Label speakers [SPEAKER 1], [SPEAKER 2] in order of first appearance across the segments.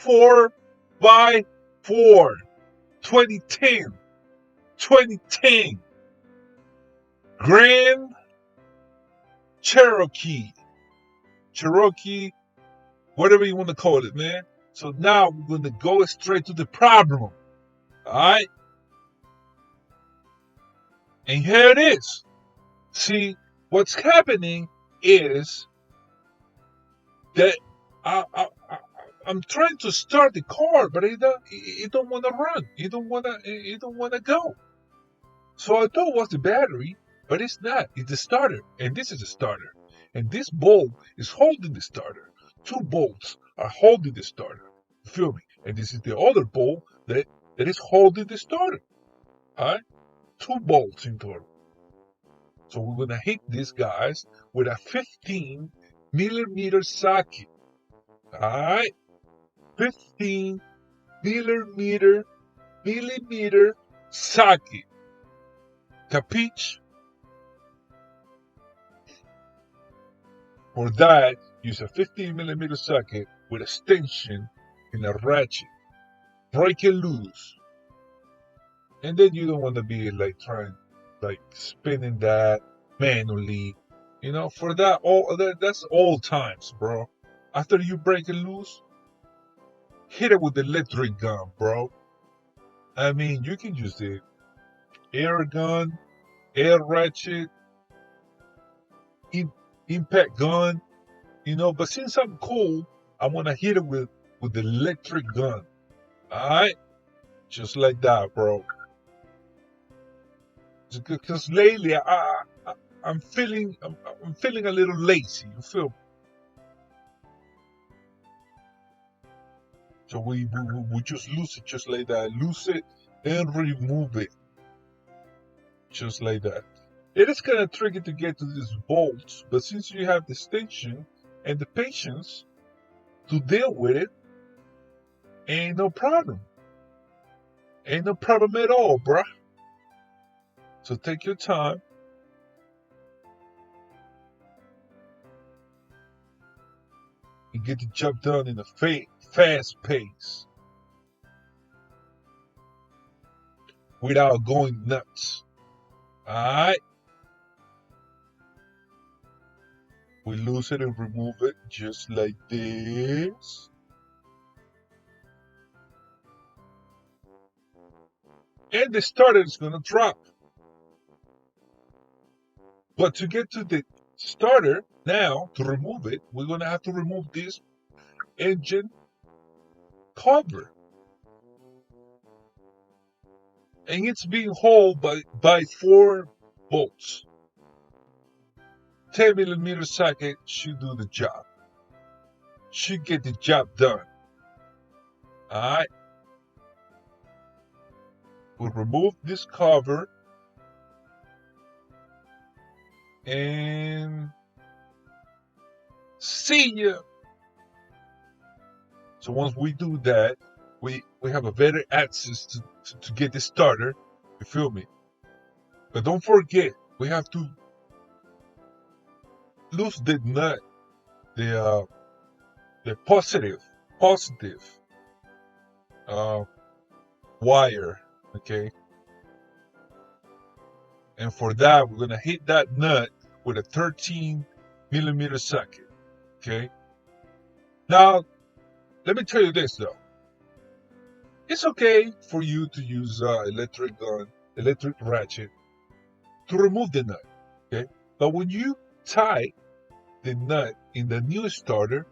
[SPEAKER 1] 4x4 2010 Grand Cherokee, whatever you want to call it, man. So now we're going to go straight to the problem. All right? And here it is. See, what's happening is that I'm trying to start the car, but it don't want to run. It don't want to go. So I thought it was the battery, but it's not. It's the starter, and this is the starter, and this bolt is holding the starter. Two bolts are holding the starter. You feel me? And this is the other bolt that is holding the starter. All right, two bolts in total. So we're gonna hit these guys with a 15 millimeter socket. All right, 15 millimeter socket. Capiche? For that, use a 15 millimeter socket with extension and a ratchet. Break it loose. And then you don't want to be spinning that manually. You know, for that's old times, bro. After you break it loose, hit it with the electric gun, bro. I mean, you can use the air gun, air ratchet, impact gun, you know, but since I'm cool, I want to hit it with the electric gun. Alright? Just like that, bro. Because lately I'm feeling a little lazy, you feel me? So we just lose it just like that. Lose it and remove it. Just like that. It is kind of tricky to get to these bolts, but since you have the extension and the patience to deal with it, ain't no problem. Ain't no problem at all, bruh. So take your time. And get the job done in a fast pace. Without going nuts. Alright? We lose it and remove it just like this. And the starter is going to drop. But to get to the starter, now, to remove it, we're going to have to remove this engine cover. And it's being held by 4 bolts. 10 millimeter socket should do the job. Should get the job done. Alright? We'll remove this cover. And see ya. So once we do that, we have a better access to get the starter. You feel me? But don't forget, we have to lose the nut, the positive wire. Okay. And for that, we're gonna hit that nut with a 13 millimeter socket. Okay. Now, let me tell you this though. It's okay for you to use electric gun, electric ratchet to remove the nut. Okay. But when you tie the nut in the new starter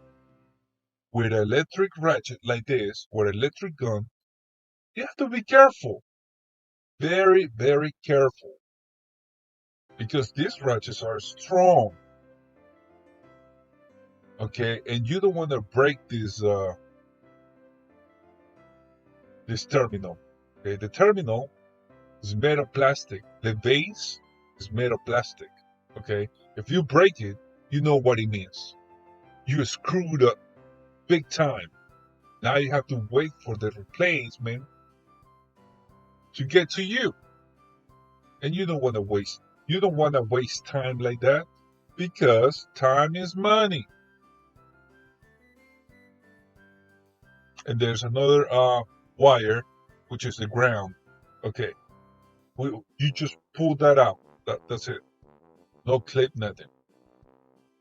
[SPEAKER 1] with an electric ratchet like this or electric gun, you have to be careful. Very, very careful. Because these ratchets are strong. Okay, and you don't want to break this terminal. Okay, the terminal is made of plastic. The base is made of plastic. Okay, if you break it, you know what it means. You screwed up big time. Now you have to wait for the replacement to get to you. And you don't want to waste. You don't want to waste time like that because time is money. and there's another wire, which is the ground. Okay, you just pull that out. That's it. No clip, nothing.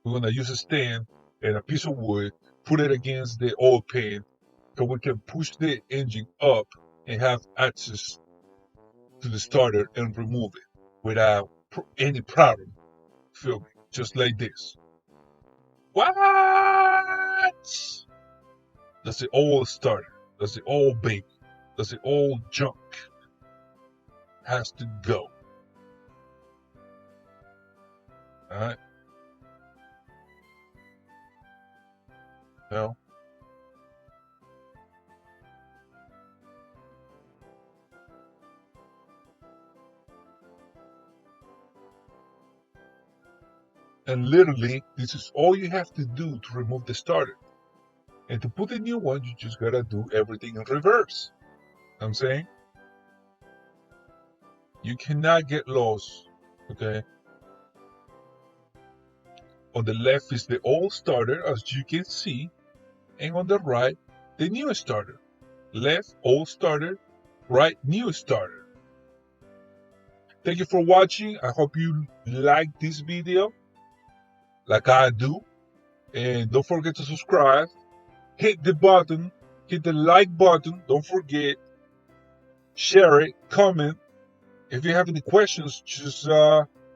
[SPEAKER 1] We're gonna use a stand and a piece of wood, put it against the oil pan, so we can push the engine up and have access to the starter and remove it without any problem. Feel me? Just like this. What? That's the old starter. That's the old baby. That's the old junk. Has to go. Alright? Now, and literally, this is all you have to do to remove the starter. And to put the new one, you just gotta do everything in reverse. I'm saying? You cannot get lost. Okay? On the left is the old starter, as you can see, and on the right, the new starter. Left, old starter, right, new starter. Thank you for watching. I hope you like this video, like I do. And don't forget to subscribe. Hit the button, hit the like button. Don't forget. Share it, comment. If you have any questions, just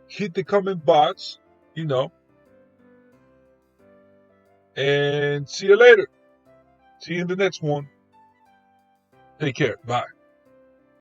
[SPEAKER 1] hit the comment box, you know. And see you later. See you in the next one. Take care. Bye.